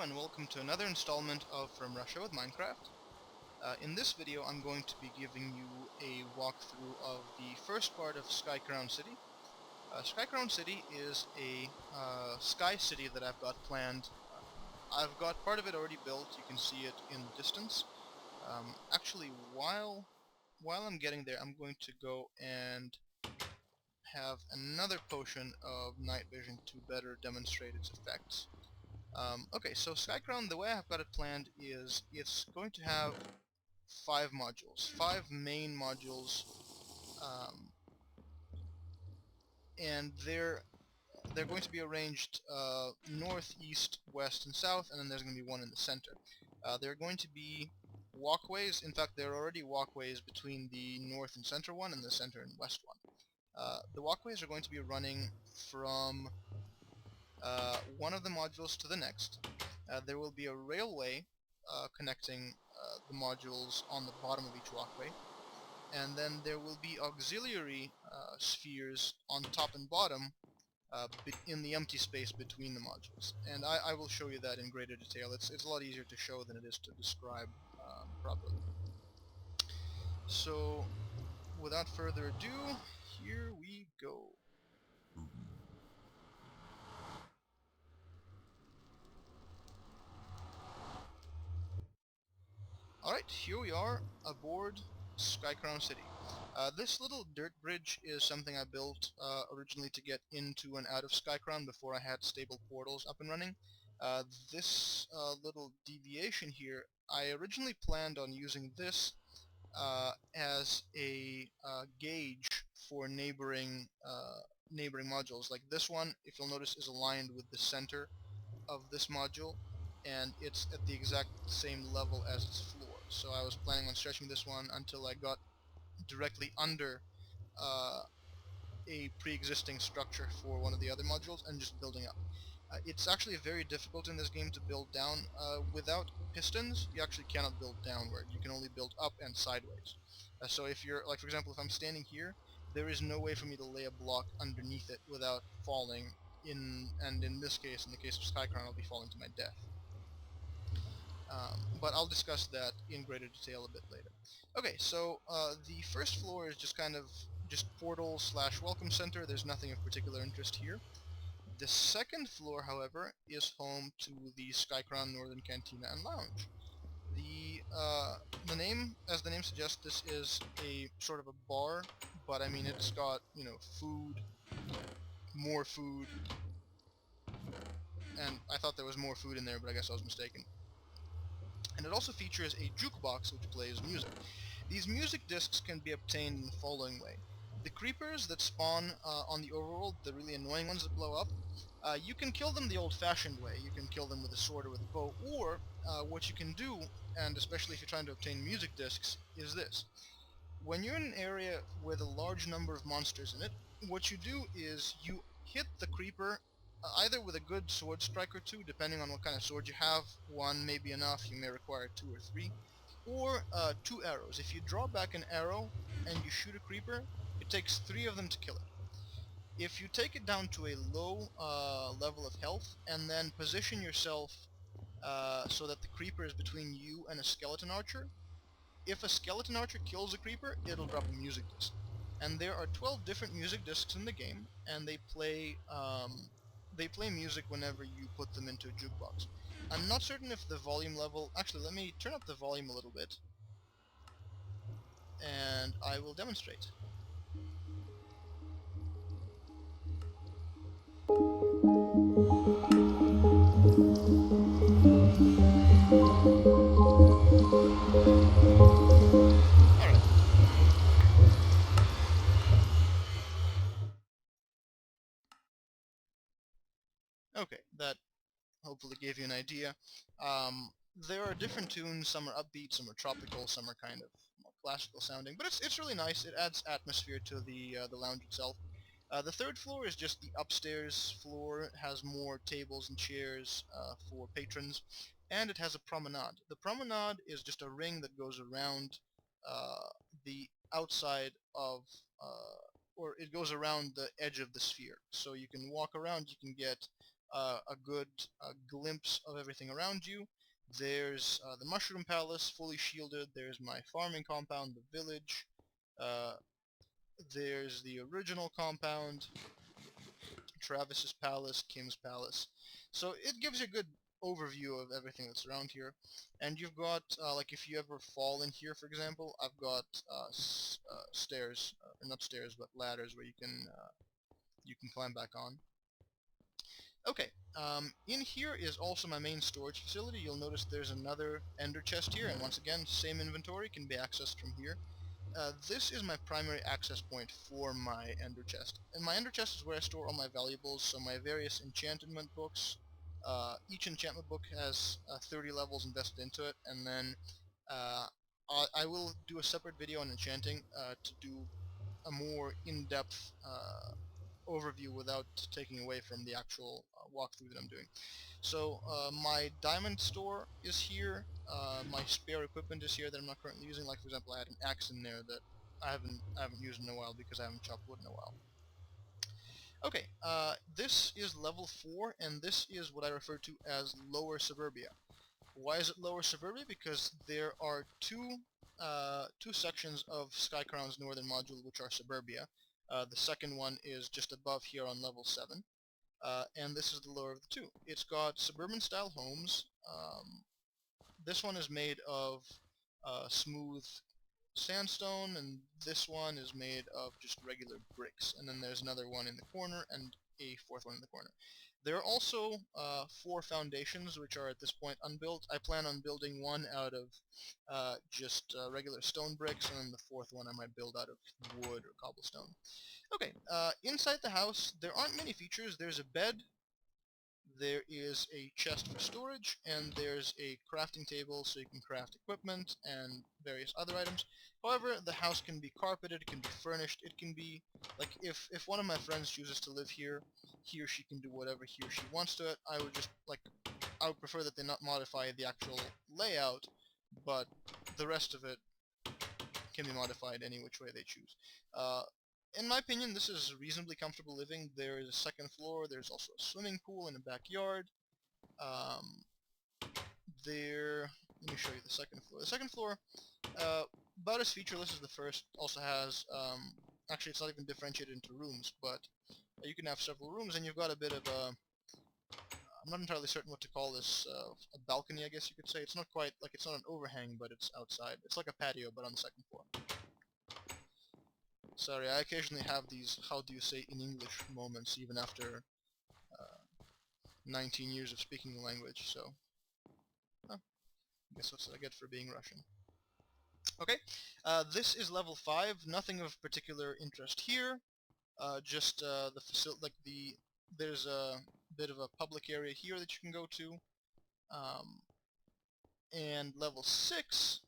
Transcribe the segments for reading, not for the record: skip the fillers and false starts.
and welcome to another installment of From Russia with Minecraft. In this video I'm going to be giving you a walkthrough of the first part of Skycrown City. Skycrown City is a sky city that I've got planned. I've got part of it already built, you can see it in the distance. Actually, while I'm getting there, I'm going to go and have another potion of night vision to better demonstrate its effects. Okay, so Skycrown, the way I've got it planned is it's going to have 5 modules, 5 main modules, and they're going to be arranged north, east, west, and south, and then there's going to be one in the center. There are going to be walkways. In fact, there are already walkways between the north and center one and the center and west one. The walkways are going to be running from one of the modules to the next. There will be a railway connecting the modules on the bottom of each walkway, and then there will be auxiliary spheres on top and bottom in the empty space between the modules. And I will show you that in greater detail. It's a lot easier to show than it is to describe properly. So, without further ado, here we go. Alright, here we are aboard Skycrown City. This little dirt bridge is something I built originally to get into and out of Skycrown before I had stable portals up and running. This little deviation here, I originally planned on using this as a gauge for neighboring modules. Like this one, if you'll notice, is aligned with the center of this module, and it's at the exact same level as its floor. So I was planning on stretching this one until I got directly under a pre-existing structure for one of the other modules and just building up. It's actually very difficult in this game to build down. Without pistons, you actually cannot build downward. You can only build up and sideways. So if you're, like for example, if I'm standing here, there is no way for me to lay a block underneath it without falling, and in this case, in the case of Skycrown, I'll be falling to my death. But I'll discuss that in greater detail a bit later. Okay, so the first floor is just kind of portal / welcome center. There's nothing of particular interest here. The second floor, however, is home to the Skycrown Northern Cantina and Lounge. The name, as the name suggests, this is a sort of a bar, but I mean it's got, you know, food, more food, and I thought there was more food in there, but I guess I was mistaken. And it also features a jukebox which plays music. These music discs can be obtained in the following way. The creepers that spawn on the overworld, the really annoying ones that blow up, you can kill them the old-fashioned way. You can kill them with a sword or with a bow, or what you can do, and especially if you're trying to obtain music discs, is this. When you're in an area with a large number of monsters in it, what you do is you hit the creeper either with a good sword strike or two, depending on what kind of sword you have. One may be enough, you may require 2 or 3. Or 2 arrows. If you draw back an arrow and you shoot a creeper, it takes 3 of them to kill it. If you take it down to a low level of health, and then position yourself so that the creeper is between you and a skeleton archer, if a skeleton archer kills a creeper, it'll drop a music disc. And there are 12 different music discs in the game, and they play music whenever you put them into a jukebox. I'm not certain if the volume level... Actually, let me turn up the volume a little bit, and I will demonstrate. Alright. Okay, that hopefully gave you an idea. There are different tunes. Some are upbeat, some are tropical, some are kind of more classical sounding, but it's really nice. It adds atmosphere to the lounge itself. The third floor is just the upstairs floor. It has more tables and chairs for patrons, and it has a promenade. The promenade is just a ring that goes around the outside of, or it goes around the edge of the sphere. So you can walk around, you can get a good glimpse of everything around you. There's the Mushroom Palace, fully shielded. There's my farming compound, the village. Uh, there's the original compound, Travis's Palace, Kim's Palace. So it gives you a good overview of everything that's around here. And you've got, like if you ever fall in here, for example, I've got stairs, or not stairs, but ladders where you can climb back on. Okay, in here is also my main storage facility. You'll notice there's another ender chest here, and once again, same inventory can be accessed from here. This is my primary access point for my ender chest. And my ender chest is where I store all my valuables, so my various enchantment books. Each enchantment book has 30 levels invested into it, and then I will do a separate video on enchanting to do a more in-depth overview without taking away from the actual walkthrough that I'm doing. So my diamond store is here, my spare equipment is here that I'm not currently using, like for example I had an axe in there that I haven't used in a while because I haven't chopped wood in a while. Okay, this is level 4, and this is what I refer to as Lower Suburbia. Why is it Lower Suburbia? Because there are two sections of Skycrown's northern module which are Suburbia. The second one is just above here on level 7. And this is the lower of the two. It's got suburban style homes. This one is made of smooth sandstone, and this one is made of just regular bricks. And then there's another one in the corner and a fourth one in the corner. There are also 4 foundations which are at this point unbuilt. I plan on building one out of just regular stone bricks, and then the fourth one I might build out of wood or cobblestone. Okay, inside the house there aren't many features. There's a bed, there is a chest for storage, and there's a crafting table so you can craft equipment and various other items. However, the house can be carpeted, it can be furnished, it can be, like, if one of my friends chooses to live here, he or she can do whatever he or she wants to it. I would prefer that they not modify the actual layout, but the rest of it can be modified any which way they choose. In my opinion, this is reasonably comfortable living. There is a second floor, there's also a swimming pool in the backyard. Let me show you the second floor. The second floor, about as featureless as the first, also has, actually it's not even differentiated into rooms, but you can have several rooms, and you've got a bit of a, I'm not entirely certain what to call this, a balcony I guess you could say. It's not quite, like it's not an overhang, but it's outside. It's like a patio, but on the second floor. Sorry, I occasionally have these how do you say in English moments even after 19 years of speaking the language, so I guess that's what I get for being Russian. Okay, this is level 5, nothing of particular interest here, just the facility, like there's a bit of a public area here that you can go to, and level 6,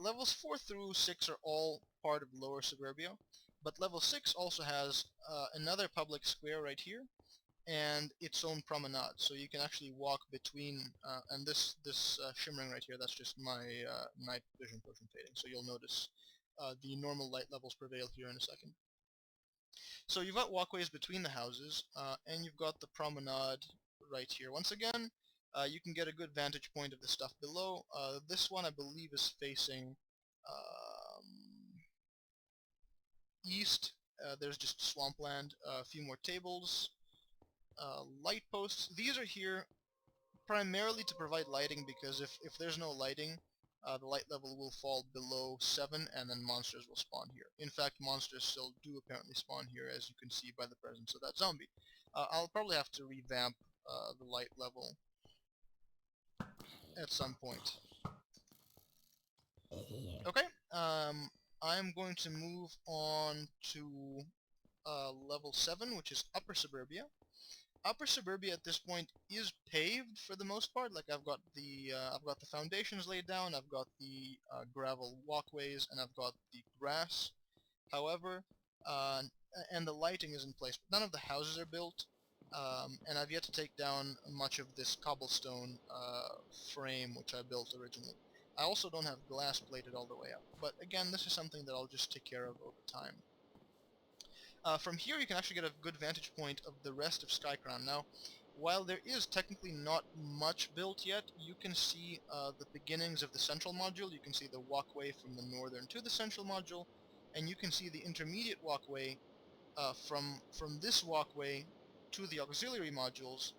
levels 4 through 6 are all part of Lower Suburbia, but level 6 also has another public square right here, and its own promenade, so you can actually walk between, and this shimmering right here, that's just my night vision potion fading, so you'll notice the normal light levels prevail here in a second. So you've got walkways between the houses, and you've got the promenade right here. Once again, you can get a good vantage point of the stuff below. This one I believe is facing east. There's just swampland, a few more tables, light posts. These are here primarily to provide lighting, because if there's no lighting, the light level will fall below 7, and then monsters will spawn here. In fact, monsters still do apparently spawn here, as you can see by the presence of that zombie. I'll probably have to revamp the light level at some point. Okay, I'm going to move on to level 7, which is Upper Suburbia. Upper Suburbia at this point is paved for the most part. Like I've got the foundations laid down, I've got the gravel walkways, and I've got the grass. However, and the lighting is in place, but none of the houses are built, and I've yet to take down much of this cobblestone frame which I built originally. I also don't have glass plated all the way up, but again, this is something that I'll just take care of over time. From here you can actually get a good vantage point of the rest of Skycrown. Now, While there is technically not much built yet, you can see the beginnings of the central module. You can see the walkway from the northern to the central module, and you can see the intermediate walkway from this walkway to the auxiliary modules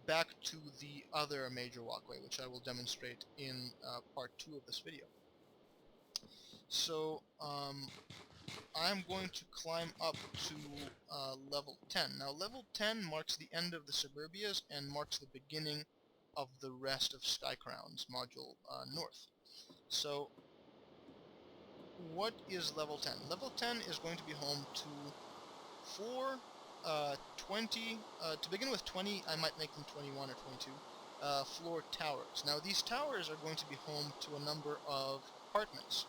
back to the other major walkway, which I will demonstrate in part 2 of this video. So I'm going to climb up to level 10. Now level 10 marks the end of the suburbias and marks the beginning of the rest of Skycrown's module north. So what is level 10? Level 10 is going to be home to 20, to begin with 20, I might make them 21 or 22, floor towers. Now these towers are going to be home to a number of apartments.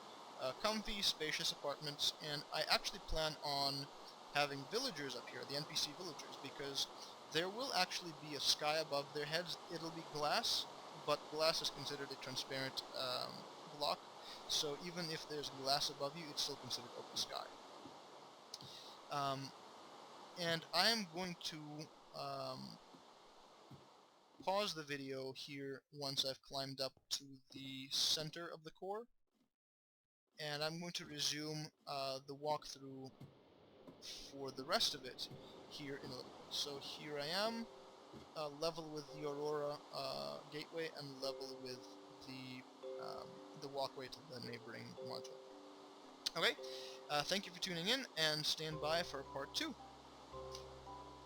Comfy, spacious apartments, and I actually plan on having villagers up here, the NPC villagers, because there will actually be a sky above their heads. It'll be glass, but glass is considered a transparent block, so even if there's glass above you, it's still considered open sky. And I am going to pause the video here once I've climbed up to the center of the core, and I'm going to resume the walkthrough for the rest of it here in a little bit. So here I am, level with the Aurora gateway and level with the walkway to the neighboring module. Okay, thank you for tuning in, and stand by for part 2.